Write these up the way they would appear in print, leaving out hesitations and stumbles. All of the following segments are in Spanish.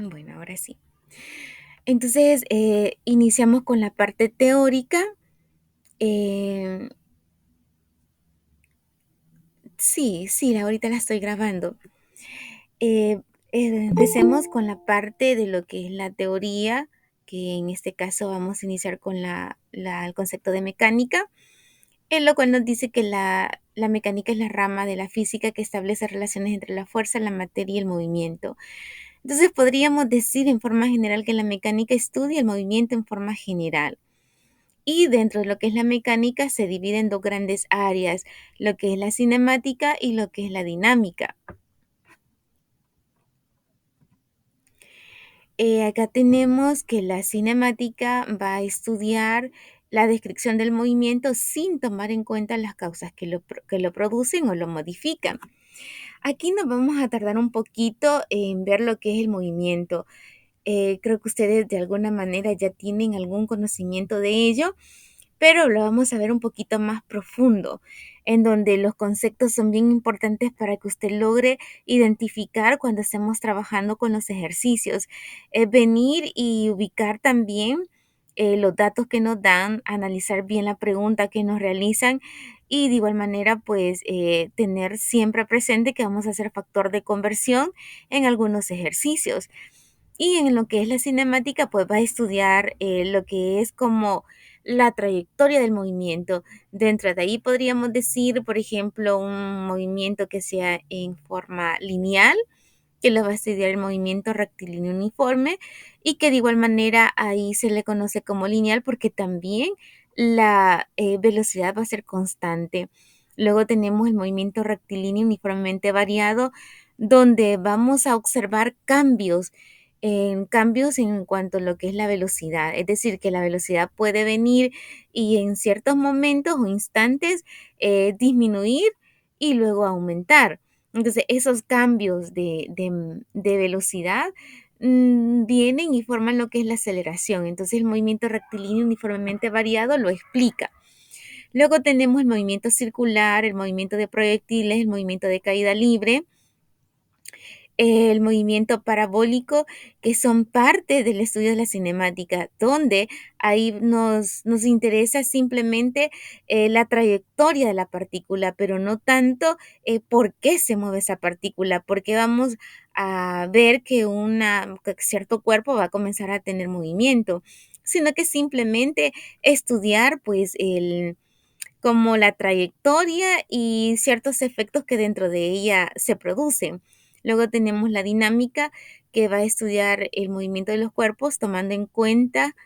Bueno, ahora sí. Entonces, iniciamos con la parte teórica. Em, sí, sí, ahorita la estoy grabando. Eh, Empecemos con la parte de lo que es la teoría, que en este caso vamos a iniciar con el concepto de mecánica, en lo cual nos dice que la mecánica es la rama de la física que establece relaciones entre la fuerza, la materia y el movimiento. Entonces podríamos decir en forma general que la mecánica estudia el movimiento en forma general. Y dentro de lo que es la mecánica se divide en dos grandes áreas, lo que es la cinemática y lo que es la dinámica. Acá tenemos que la cinemática va a estudiar la descripción del movimiento sin tomar en cuenta las causas que lo producen o lo modifican. Aquí nos vamos a tardar un poquito en ver lo que es el movimiento. Creo que ustedes de alguna manera ya tienen algún conocimiento de ello, pero lo vamos a ver un poquito más profundo, en donde los conceptos son bien importantes para que usted logre identificar cuando estemos trabajando con los ejercicios. Es venir y ubicar también los datos que nos dan, analizar bien la pregunta que nos realizan y de igual manera pues tener siempre presente que vamos a hacer factor de conversión en algunos ejercicios. Y en lo que es la cinemática, pues va a estudiar lo que es como la trayectoria del movimiento. Dentro de ahí podríamos decir, por ejemplo, un movimiento que sea en forma lineal, que lo va a estudiar el movimiento rectilíneo uniforme y que de igual manera ahí se le conoce como lineal porque también la velocidad va a ser constante. Luego tenemos el movimiento rectilíneo uniformemente variado, donde vamos a observar cambios en cuanto a lo que es la velocidad. Es decir, que la velocidad puede venir y en ciertos momentos o instantes disminuir y luego aumentar. Entonces, esos cambios de velocidad vienen y forman lo que es la aceleración. Entonces, el movimiento rectilíneo uniformemente variado lo explica. Luego tenemos el movimiento circular, el movimiento de proyectiles, el movimiento de caída libre, el movimiento parabólico, que son parte del estudio de la cinemática, donde ahí nos interesa simplemente la trayectoria de la partícula, pero no tanto por qué se mueve esa partícula, porque vamos a ver que cierto cuerpo va a comenzar a tener movimiento, sino que simplemente estudiar pues como la trayectoria y ciertos efectos que dentro de ella se producen. Luego tenemos la dinámica que va a estudiar el movimiento de los cuerpos tomando en cuenta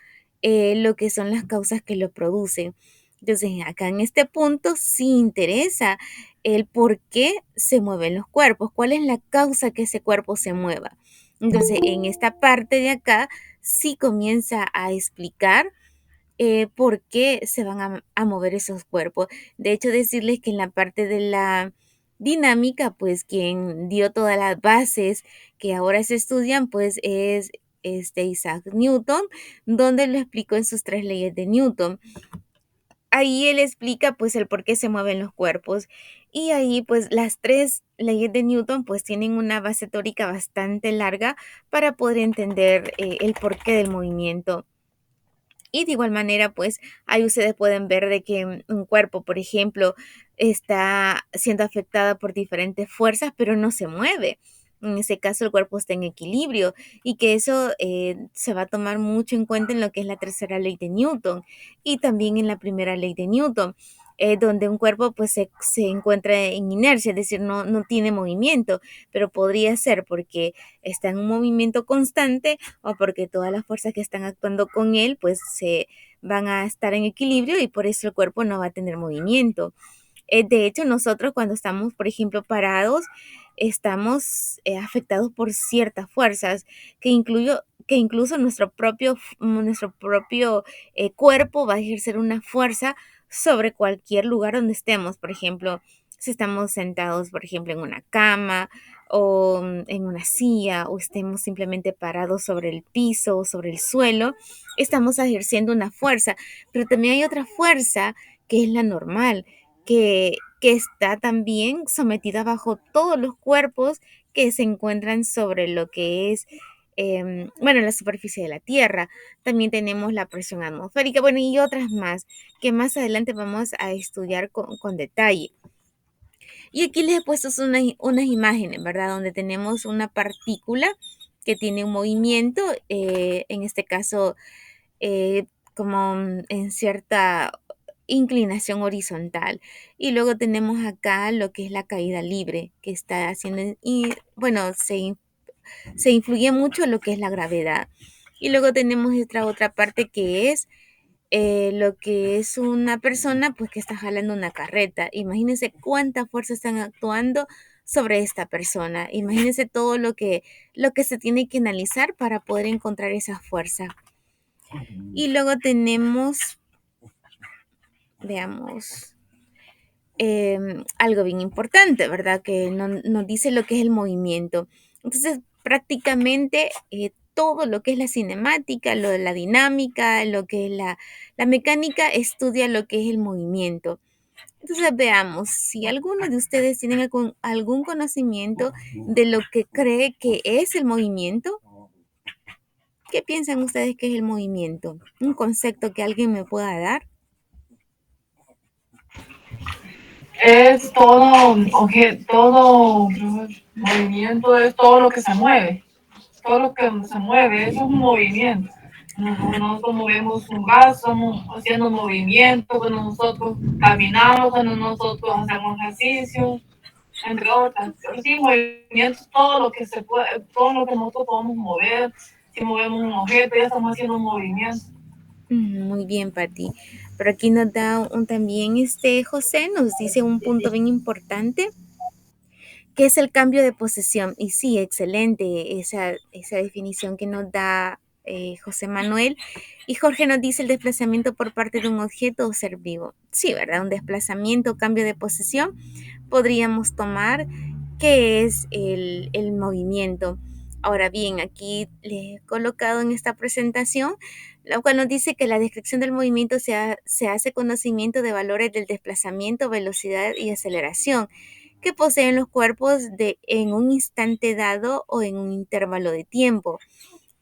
lo que son las causas que lo producen. Entonces, acá en este punto sí interesa el por qué se mueven los cuerpos, cuál es la causa que ese cuerpo se mueva. Entonces, en esta parte de acá sí comienza a explicar por qué se van a mover esos cuerpos. De hecho, decirles que en la parte de la dinámica, pues quien dio todas las bases que ahora se estudian, pues es Isaac Newton, donde lo explicó en sus tres leyes de Newton. Ahí él explica pues el por qué se mueven los cuerpos y ahí pues las tres leyes de Newton pues tienen una base teórica bastante larga para poder entender el porqué del movimiento. Y de igual manera, pues ahí ustedes pueden ver de que un cuerpo, por ejemplo, está siendo afectada por diferentes fuerzas, pero no se mueve. En ese caso, el cuerpo está en equilibrio y que eso se va a tomar mucho en cuenta en lo que es la tercera ley de Newton y también en la primera ley de Newton, donde un cuerpo pues se encuentra en inercia, es decir, no tiene movimiento, pero podría ser porque está en un movimiento constante o porque todas las fuerzas que están actuando con él, pues se van a estar en equilibrio y por eso el cuerpo no va a tener movimiento. De hecho, nosotros cuando estamos, por ejemplo, parados, estamos afectados por ciertas fuerzas que incluso nuestro propio cuerpo va a ejercer una fuerza sobre cualquier lugar donde estemos. Por ejemplo, si estamos sentados, por ejemplo, en una cama o en una silla o estemos simplemente parados sobre el piso o sobre el suelo, estamos ejerciendo una fuerza, pero también hay otra fuerza que es la normal, que está también sometida bajo todos los cuerpos que se encuentran sobre lo que es bueno, en la superficie de la Tierra. También tenemos la presión atmosférica, bueno, y otras más que más adelante vamos a estudiar con detalle. Y aquí les he puesto unas imágenes, ¿verdad? Donde tenemos una partícula que tiene un movimiento, en este caso, eh, como en cierta inclinación horizontal. Y luego tenemos acá lo que es la caída libre, que está haciendo, y bueno, se influye mucho lo que es la gravedad. Y luego tenemos esta otra parte que es lo que es una persona pues que está jalando una carreta. Imagínense cuántas fuerzas están actuando sobre esta persona. Imagínense todo lo que se tiene que analizar para poder encontrar esa fuerza. Y luego tenemos, veamos, algo bien importante, ¿verdad? Que nos dice lo que es el movimiento. Entonces, prácticamente todo lo que es la cinemática, lo de la dinámica, lo que es la mecánica, estudia lo que es el movimiento. Entonces, veamos, si alguno de ustedes tienen algún conocimiento de lo que cree que es el movimiento, ¿qué piensan ustedes que es el movimiento? Un concepto que alguien me pueda dar. Es todo movimiento, es todo lo que se mueve. Todo lo que se mueve, eso es un movimiento. Nosotros movemos un brazo, estamos haciendo movimiento, cuando nosotros caminamos, cuando nosotros hacemos ejercicio, entre otras. Pero sí, movimiento es todo lo que se puede, todo lo que nosotros podemos mover. Si movemos un objeto, ya estamos haciendo un movimiento. Muy bien, Pati. Pero aquí nos da también José, nos dice un punto bien importante, que es el cambio de posesión. Y sí, excelente esa definición que nos da José Manuel. Y Jorge nos dice el desplazamiento por parte de un objeto o ser vivo. Sí, ¿verdad? Un desplazamiento, cambio de posesión, podríamos tomar que es el movimiento. Ahora bien, aquí les he colocado en esta presentación, lo cual nos dice que la descripción del movimiento se hace conocimiento de valores del desplazamiento, velocidad y aceleración que poseen los cuerpos en un instante dado o en un intervalo de tiempo.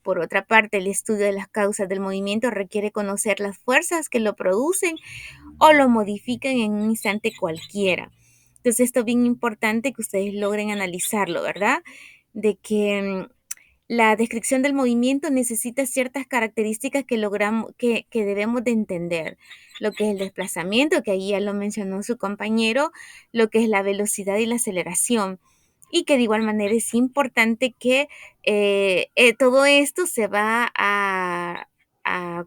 Por otra parte, el estudio de las causas del movimiento requiere conocer las fuerzas que lo producen o lo modifican en un instante cualquiera. Entonces, esto es bien importante que ustedes logren analizarlo, ¿verdad? De que la descripción del movimiento necesita ciertas características que debemos de entender. Lo que es el desplazamiento, que ahí ya lo mencionó su compañero, lo que es la velocidad y la aceleración. Y que de igual manera es importante que todo esto se va a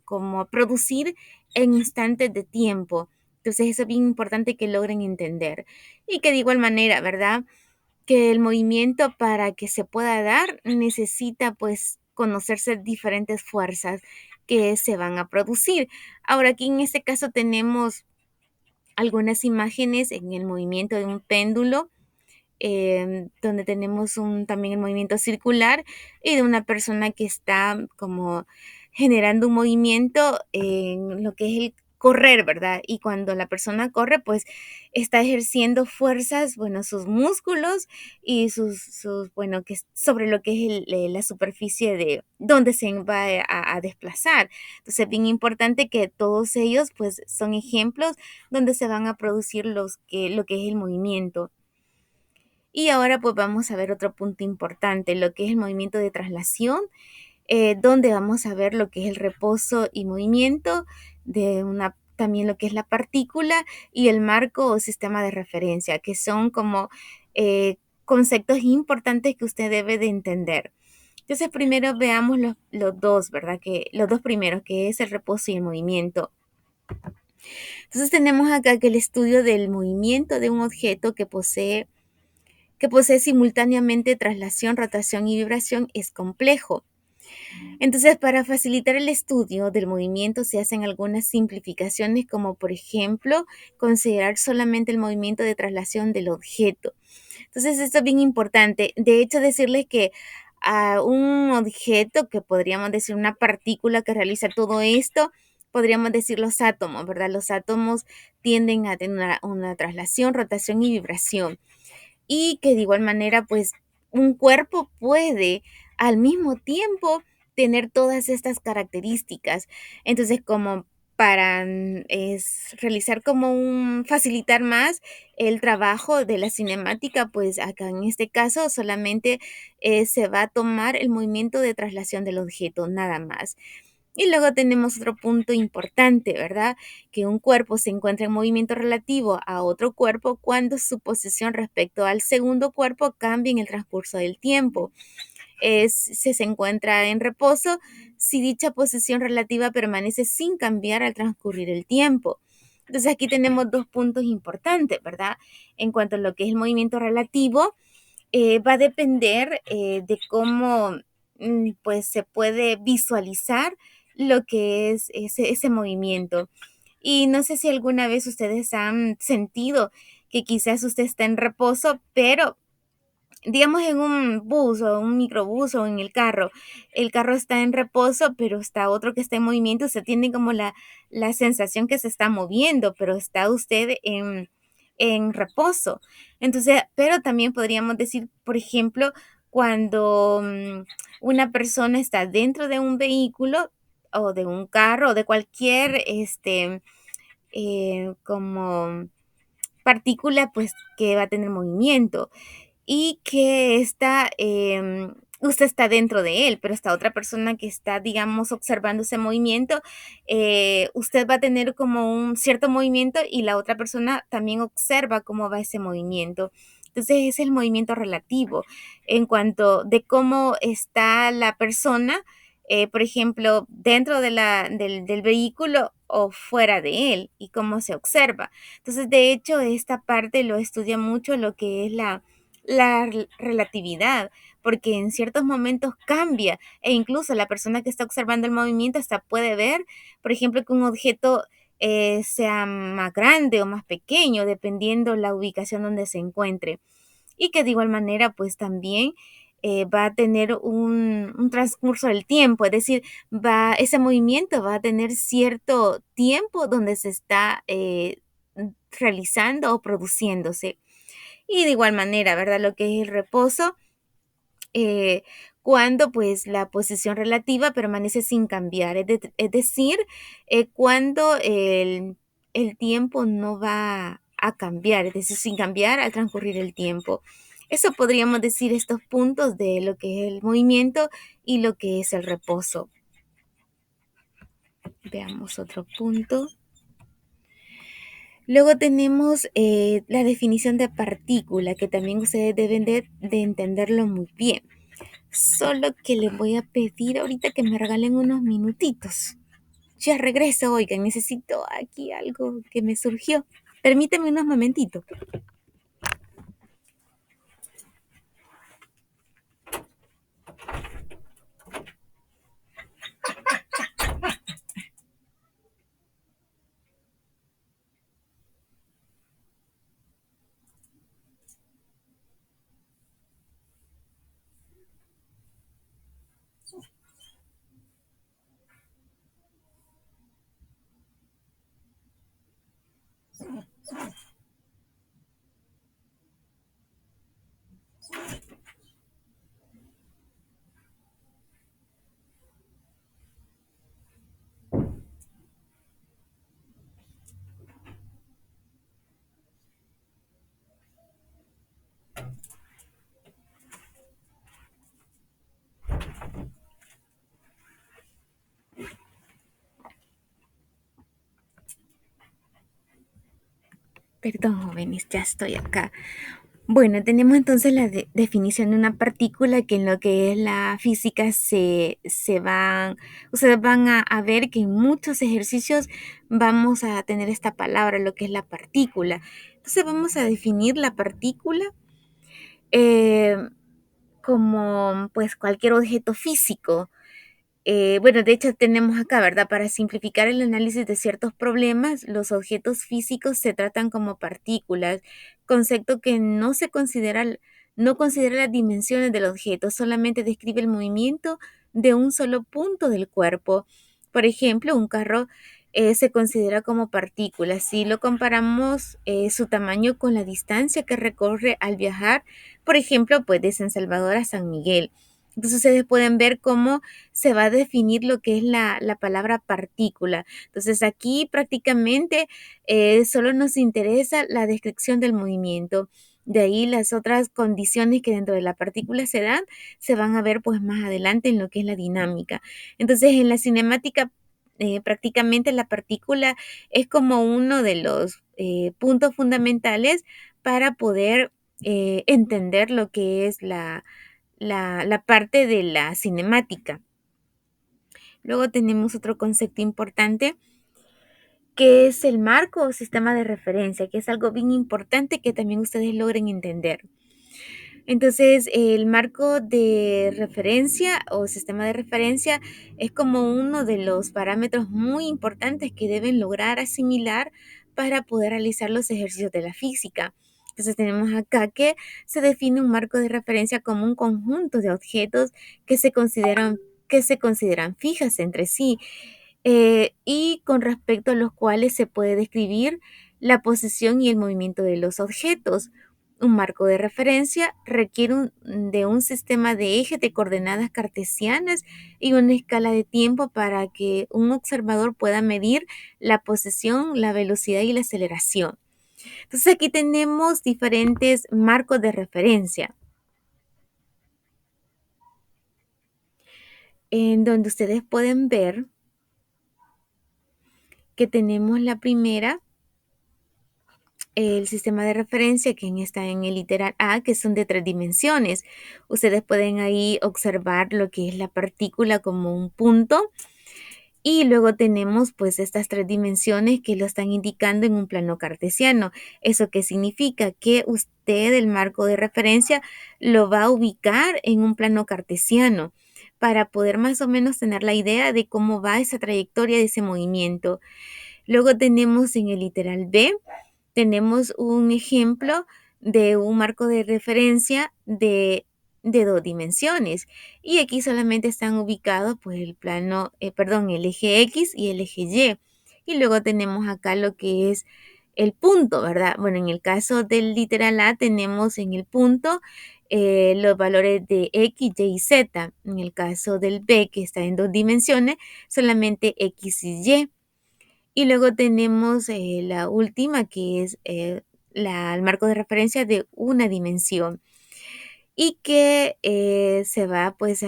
como producir en instantes de tiempo. Entonces eso es bien importante que logren entender. Y que de igual manera, ¿verdad? Que el movimiento para que se pueda dar necesita pues conocerse diferentes fuerzas que se van a producir. Ahora aquí en este caso tenemos algunas imágenes en el movimiento de un péndulo, donde tenemos también el movimiento circular y de una persona que está como generando un movimiento en lo que es el correr, ¿verdad? Y cuando la persona corre, pues está ejerciendo fuerzas, bueno, sus músculos y bueno, que sobre lo que es la superficie de donde se va a desplazar. Entonces, es bien importante que todos ellos, pues, son ejemplos donde se van a producir lo que es el movimiento. Y ahora pues vamos a ver otro punto importante, lo que es el movimiento de traslación, donde vamos a ver lo que es el reposo y movimiento también lo que es la partícula y el marco o sistema de referencia, que son como conceptos importantes que usted debe de entender. Entonces primero veamos los dos, ¿verdad? Que los dos primeros, que es el reposo y el movimiento. Entonces tenemos acá que el estudio del movimiento de un objeto que posee simultáneamente traslación, rotación y vibración es complejo. Entonces, para facilitar el estudio del movimiento se hacen algunas simplificaciones, como por ejemplo, considerar solamente el movimiento de traslación del objeto. Entonces, esto es bien importante. De hecho, decirles que a un objeto, que podríamos decir una partícula que realiza todo esto, podríamos decir los átomos, ¿verdad? Los átomos tienden a tener una traslación, rotación y vibración y que de igual manera, pues, un cuerpo puede al mismo tiempo tener todas estas características. Entonces, como para realizar como un facilitar más el trabajo de la cinemática, pues acá en este caso solamente se va a tomar el movimiento de traslación del objeto, nada más. Y luego tenemos otro punto importante, ¿verdad? Que un cuerpo se encuentra en movimiento relativo a otro cuerpo cuando su posición respecto al segundo cuerpo cambia en el transcurso del tiempo. Si se encuentra en reposo si dicha posición relativa permanece sin cambiar al transcurrir el tiempo. Entonces aquí tenemos dos puntos importantes, ¿verdad? En cuanto a lo que es el movimiento relativo, va a depender de cómo pues se puede visualizar lo que es ese movimiento. Y no sé si alguna vez ustedes han sentido que quizás usted está en reposo, pero digamos en un bus o un microbús o en el carro está en reposo, pero está otro que está en movimiento, usted tiene como la sensación que se está moviendo, pero está usted en reposo. Entonces, pero también podríamos decir, por ejemplo, cuando una persona está dentro de un vehículo o de un carro o de cualquier, como partícula, pues que va a tener movimiento y que usted está dentro de él, pero esta otra persona que está, digamos, observando ese movimiento, usted va a tener como un cierto movimiento y la otra persona también observa cómo va ese movimiento. Entonces, es el movimiento relativo en cuanto de cómo está la persona, por ejemplo, dentro del vehículo o fuera de él y cómo se observa. Entonces, de hecho, esta parte lo estudia mucho lo que es la relatividad, porque en ciertos momentos cambia e incluso la persona que está observando el movimiento hasta puede ver, por ejemplo, que un objeto sea más grande o más pequeño, dependiendo la ubicación donde se encuentre. Y que de igual manera, pues también va a tener un transcurso del tiempo, es decir, ese movimiento va a tener cierto tiempo donde se está realizando o produciéndose. Y de igual manera, ¿verdad? Lo que es el reposo, eh, cuando pues la posición relativa permanece sin cambiar, es decir, cuando el tiempo no va a cambiar, es decir, sin cambiar al transcurrir el tiempo. Eso podríamos decir estos puntos de lo que es el movimiento y lo que es el reposo. Veamos otro punto. Luego tenemos la definición de partícula, que también ustedes deben de entenderlo muy bien. Solo que les voy a pedir ahorita que me regalen unos minutitos. Ya regreso, oigan, necesito aquí algo que me surgió. Permíteme unos momentitos. Perdón, jóvenes, ya estoy acá. Bueno, tenemos entonces la definición de una partícula que en lo que es la física ustedes van a ver que en muchos ejercicios vamos a tener esta palabra, lo que es la partícula. Entonces vamos a definir la partícula eh, como pues cualquier objeto físico. Bueno, de hecho tenemos acá, ¿verdad? Para simplificar el análisis de ciertos problemas, los objetos físicos se tratan como partículas, concepto que no considera las dimensiones del objeto, solamente describe el movimiento de un solo punto del cuerpo. Por ejemplo, un carro se considera como partícula. Si lo comparamos su tamaño con la distancia que recorre al viajar, por ejemplo, pues de San Salvador a San Miguel. Entonces ustedes pueden ver cómo se va a definir lo que es la palabra partícula. Entonces aquí prácticamente solo nos interesa la descripción del movimiento. De ahí las otras condiciones que dentro de la partícula se dan, se van a ver pues más adelante en lo que es la dinámica. Entonces en la cinemática prácticamente la partícula es como uno de los puntos fundamentales para poder entender lo que es la parte de la cinemática. Luego tenemos otro concepto importante que es el marco o sistema de referencia, que es algo bien importante que también ustedes logren entender. Entonces, el marco de referencia o sistema de referencia es como uno de los parámetros muy importantes que deben lograr asimilar para poder realizar los ejercicios de la física. Entonces, tenemos acá que se define un marco de referencia como un conjunto de objetos que se consideran fijas entre sí y con respecto a los cuales se puede describir la posición y el movimiento de los objetos. Un marco de referencia requiere de un sistema de ejes de coordenadas cartesianas y una escala de tiempo para que un observador pueda medir la posición, la velocidad y la aceleración. Entonces aquí tenemos diferentes marcos de referencia en donde ustedes pueden ver que tenemos la primera, el sistema de referencia que está en el literal A, que son de 3 dimensiones. Ustedes pueden ahí observar lo que es la partícula como un punto y luego tenemos pues estas 3 dimensiones que lo están indicando en un plano cartesiano. ¿Eso qué significa? Que usted el marco de referencia lo va a ubicar en un plano cartesiano para poder más o menos tener la idea de cómo va esa trayectoria de ese movimiento. Luego tenemos en el literal B, tenemos un ejemplo de un marco de referencia de 2 dimensiones. Y aquí solamente están ubicados pues el plano, perdón, el eje X y el eje Y. Y luego tenemos acá lo que es el punto, ¿verdad? Bueno, en el caso del literal A tenemos en el punto los valores de X, Y y Z. En el caso del B, que está en 2 dimensiones, solamente X y Y. Y luego tenemos la última, que es el marco de referencia de una dimensión y que se va pues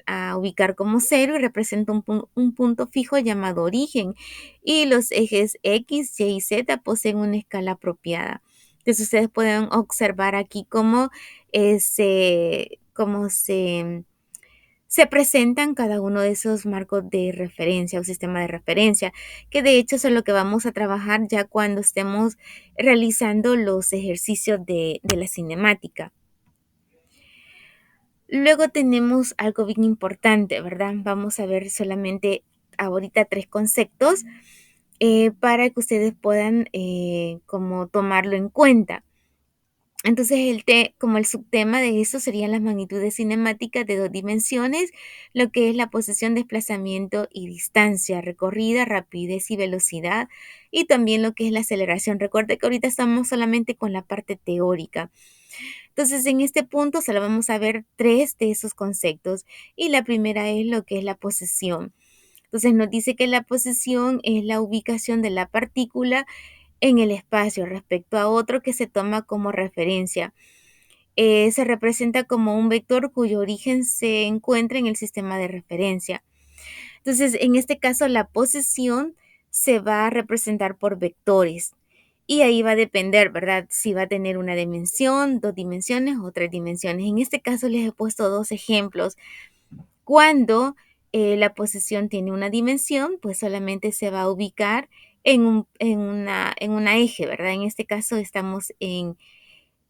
a ubicar como cero y representa un punto fijo llamado origen. Y los ejes X, Y y Z poseen una escala apropiada. Entonces ustedes pueden observar aquí cómo se presentan cada uno de esos marcos de referencia o sistema de referencia, que de hecho eso es lo que vamos a trabajar ya cuando estemos realizando los ejercicios de la cinemática. Luego tenemos algo bien importante, ¿verdad? Vamos a ver solamente ahorita 3 conceptos para que ustedes puedan como tomarlo en cuenta. Entonces, como el subtema de eso serían las magnitudes cinemáticas de 2 dimensiones, lo que es la posición, desplazamiento y distancia recorrida, rapidez y velocidad, y también lo que es la aceleración. Recuerde que ahorita estamos solamente con la parte teórica. Entonces, en este punto solo vamos a ver 3 de esos conceptos, y la primera es lo que es la posición. Entonces, nos dice que la posición es la ubicación de la partícula en el espacio respecto a otro que se toma como referencia. Se representa como un vector cuyo origen se encuentra en el sistema de referencia. Entonces, en este caso, la posición se va a representar por vectores. Y ahí va a depender, ¿verdad? Si va a tener una dimensión, 2 dimensiones o 3 dimensiones. En este caso les he puesto 2 ejemplos. Cuando la posición tiene una dimensión, pues solamente se va a ubicar en una eje, ¿verdad? En este caso estamos en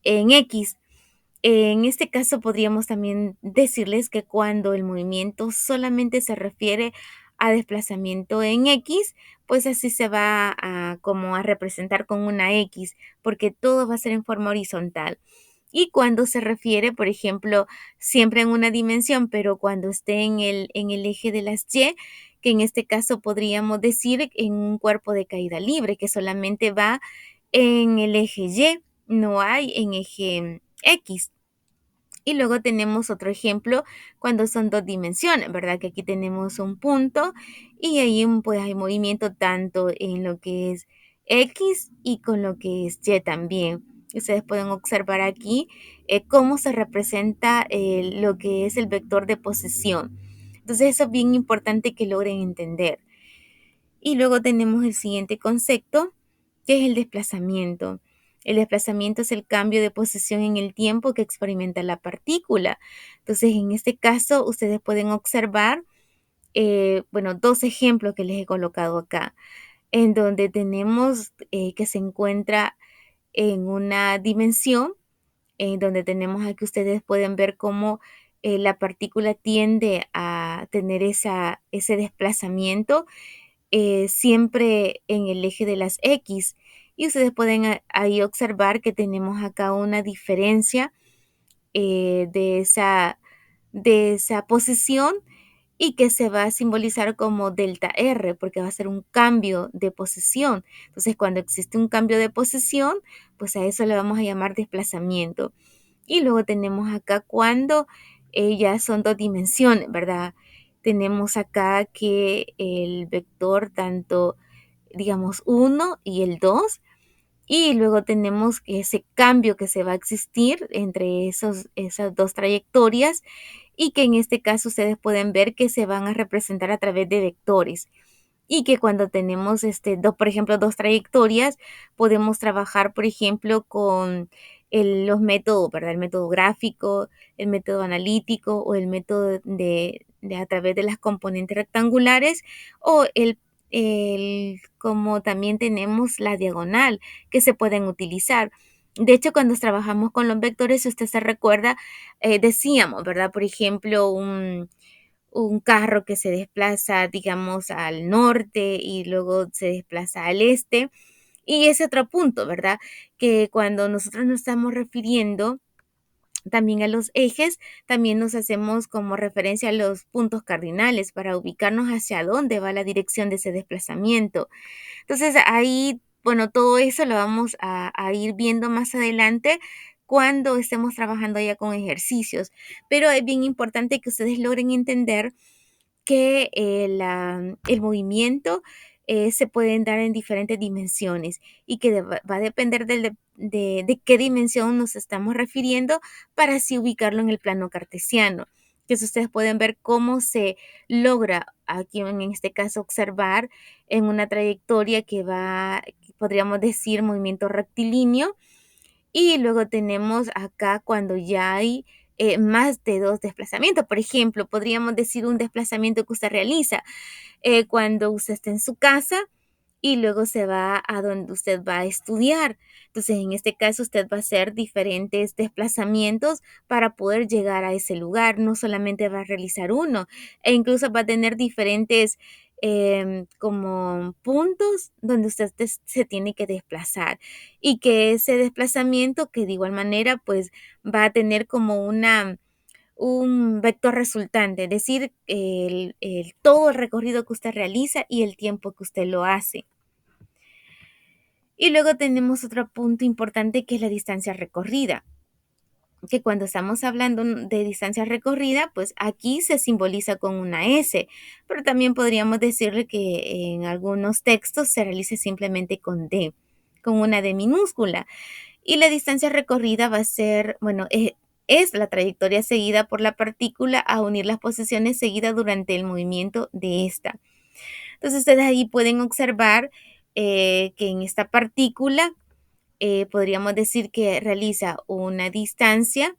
X. En este caso podríamos también decirles que cuando el movimiento solamente se refiere a desplazamiento en X, pues así se va como a representar con una X, porque todo va a ser en forma horizontal. Y cuando se refiere, por ejemplo, siempre en una dimensión, pero cuando esté en el eje de las Y, que en este caso podríamos decir en un cuerpo de caída libre, que solamente va en el eje Y, no hay en eje X. Y luego tenemos otro ejemplo cuando son dos dimensiones, ¿verdad? Que aquí tenemos un punto y ahí pues hay movimiento tanto en lo que es X y con lo que es Y también. Ustedes pueden observar aquí cómo se representa lo que es el vector de posición. Entonces eso es bien importante que logren entender. Y luego tenemos el siguiente concepto, que es el desplazamiento. El desplazamiento es el cambio de posición en el tiempo que experimenta la partícula. Entonces, en este caso, ustedes pueden observar, bueno, dos ejemplos que les he colocado acá, en donde tenemos que se encuentra en una dimensión, en donde tenemos aquí, ustedes pueden ver cómo la partícula tiende a tener ese desplazamiento siempre en el eje de las X. Y ustedes pueden ahí observar que tenemos acá una diferencia de esa posición y que se va a simbolizar como delta R, porque va a ser un cambio de posición. Entonces, cuando existe un cambio de posición, pues a eso le vamos a llamar desplazamiento. Y luego tenemos acá cuando ya son dos dimensiones, ¿verdad? Tenemos acá que el vector tanto, digamos, uno y el 2 y luego tenemos ese cambio que se va a existir entre esas dos trayectorias y que en este caso ustedes pueden ver que se van a representar a través de vectores y que cuando tenemos, por ejemplo, dos trayectorias, podemos trabajar, por ejemplo, con los métodos, ¿verdad? El método gráfico, el método analítico o el método de a través de las componentes rectangulares o como también tenemos la diagonal que se pueden utilizar. De hecho, cuando trabajamos con los vectores, si usted se recuerda, decíamos, ¿verdad? Por ejemplo, un carro que se desplaza, digamos, al norte y luego se desplaza al este. Y ese otro punto, ¿verdad? Que cuando nosotros nos estamos refiriendo también a los ejes, también nos hacemos como referencia a los puntos cardinales para ubicarnos hacia dónde va la dirección de ese desplazamiento. Entonces ahí, bueno, todo eso lo vamos a ir viendo más adelante cuando estemos trabajando ya con ejercicios. Pero es bien importante que ustedes logren entender que el movimiento se pueden dar en diferentes dimensiones y que va a depender de qué dimensión nos estamos refiriendo para así ubicarlo en el plano cartesiano. Que si ustedes pueden ver cómo se logra aquí en este caso observar en una trayectoria que va, podríamos decir, movimiento rectilíneo y luego tenemos acá cuando ya hay más de dos desplazamientos. Por ejemplo, podríamos decir un desplazamiento que usted realiza cuando usted está en su casa y luego se va a donde usted va a estudiar. Entonces, en este caso, usted va a hacer diferentes desplazamientos para poder llegar a ese lugar. No solamente va a realizar uno, e incluso va a tener diferentes como puntos donde usted se tiene que desplazar y que ese desplazamiento que de igual manera pues va a tener como un vector resultante, es decir, todo el recorrido que usted realiza y el tiempo que usted lo hace. Y luego tenemos otro punto importante que es la distancia recorrida, que cuando estamos hablando de distancia recorrida, pues aquí se simboliza con una S, pero también podríamos decirle que en algunos textos se realice simplemente con D, con una D minúscula. Y la distancia recorrida va a ser, bueno, es la trayectoria seguida por la partícula a unir las posiciones seguidas durante el movimiento de esta. Entonces ustedes ahí pueden observar que en esta partícula podríamos decir que realiza una distancia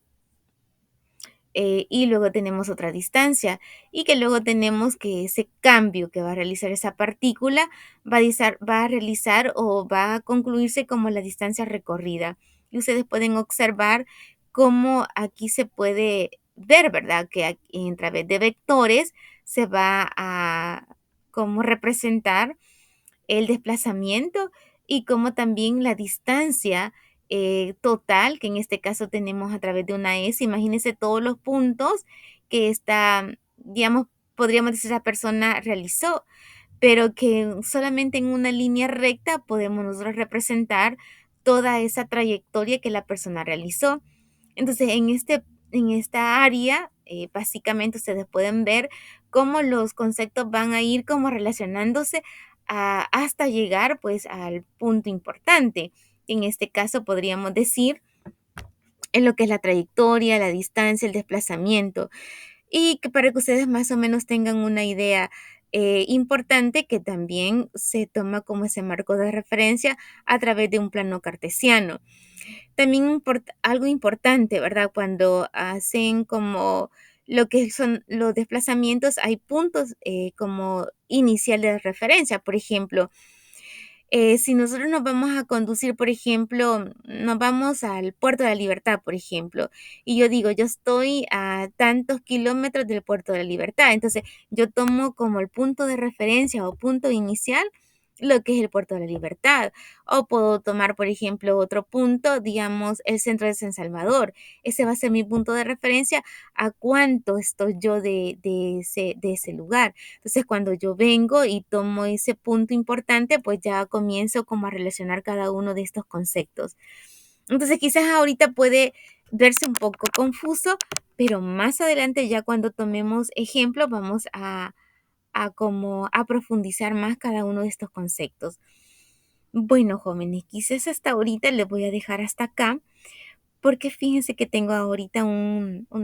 y luego tenemos otra distancia y que luego tenemos que ese cambio que va a realizar esa partícula va a realizar o va a concluirse como la distancia recorrida. Y ustedes pueden observar cómo aquí se puede ver, ¿verdad? Que a través de vectores se va a cómo representar el desplazamiento y como también la distancia total, que en este caso tenemos a través de una S. Imagínense todos los puntos que esta, digamos, podríamos decir, la persona realizó, pero que solamente en una línea recta podemos nosotros representar toda esa trayectoria que la persona realizó. Entonces, en este esta área, básicamente ustedes pueden ver cómo los conceptos van a ir como relacionándose hasta llegar pues al punto importante. En este caso podríamos decir en lo que es la trayectoria, la distancia, el desplazamiento. Y que para que ustedes más o menos tengan una idea importante que también se toma como ese marco de referencia a través de un plano cartesiano. También algo importante, ¿verdad? Cuando hacen como lo que son los desplazamientos, hay puntos como inicial de referencia. Por ejemplo, si nosotros nos vamos a conducir, por ejemplo, nos vamos al Puerto de la Libertad, por ejemplo, y yo digo, yo estoy a tantos kilómetros del Puerto de la Libertad, entonces yo tomo como el punto de referencia o punto inicial lo que es el Puerto de la Libertad. O puedo tomar, por ejemplo, otro punto, digamos, el centro de San Salvador. Ese va a ser mi punto de referencia a cuánto estoy yo de ese lugar. Entonces, cuando yo vengo y tomo ese punto importante, pues ya comienzo como a relacionar cada uno de estos conceptos. Entonces, quizás ahorita puede verse un poco confuso, pero más adelante ya cuando tomemos ejemplos vamos a como a profundizar más cada uno de estos conceptos. Bueno, jóvenes, quizás hasta ahorita les voy a dejar hasta acá porque fíjense que tengo ahorita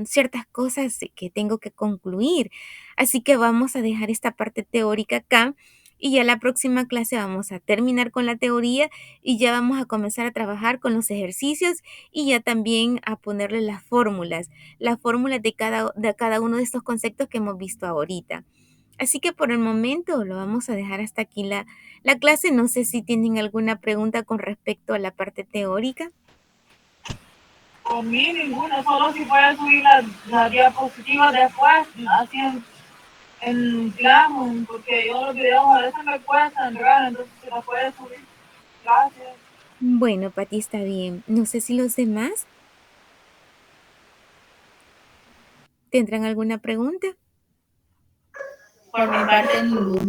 ciertas cosas que tengo que concluir. Así que vamos a dejar esta parte teórica acá y ya la próxima clase vamos a terminar con la teoría y ya vamos a comenzar a trabajar con los ejercicios y ya también a ponerle las fórmulas de cada uno de estos conceptos que hemos visto ahorita. Así que por el momento lo vamos a dejar hasta aquí la clase. No sé si tienen alguna pregunta con respecto a la parte teórica. Por mí ninguna, solo si puedes subir las diapositivas después, así en Classroom, porque yo los videos a veces me cuestan entrar, entonces si las puedes subir. Gracias. Bueno, Pati, está bien. No sé si los demás tendrán alguna pregunta. Por mi parte, ninguna.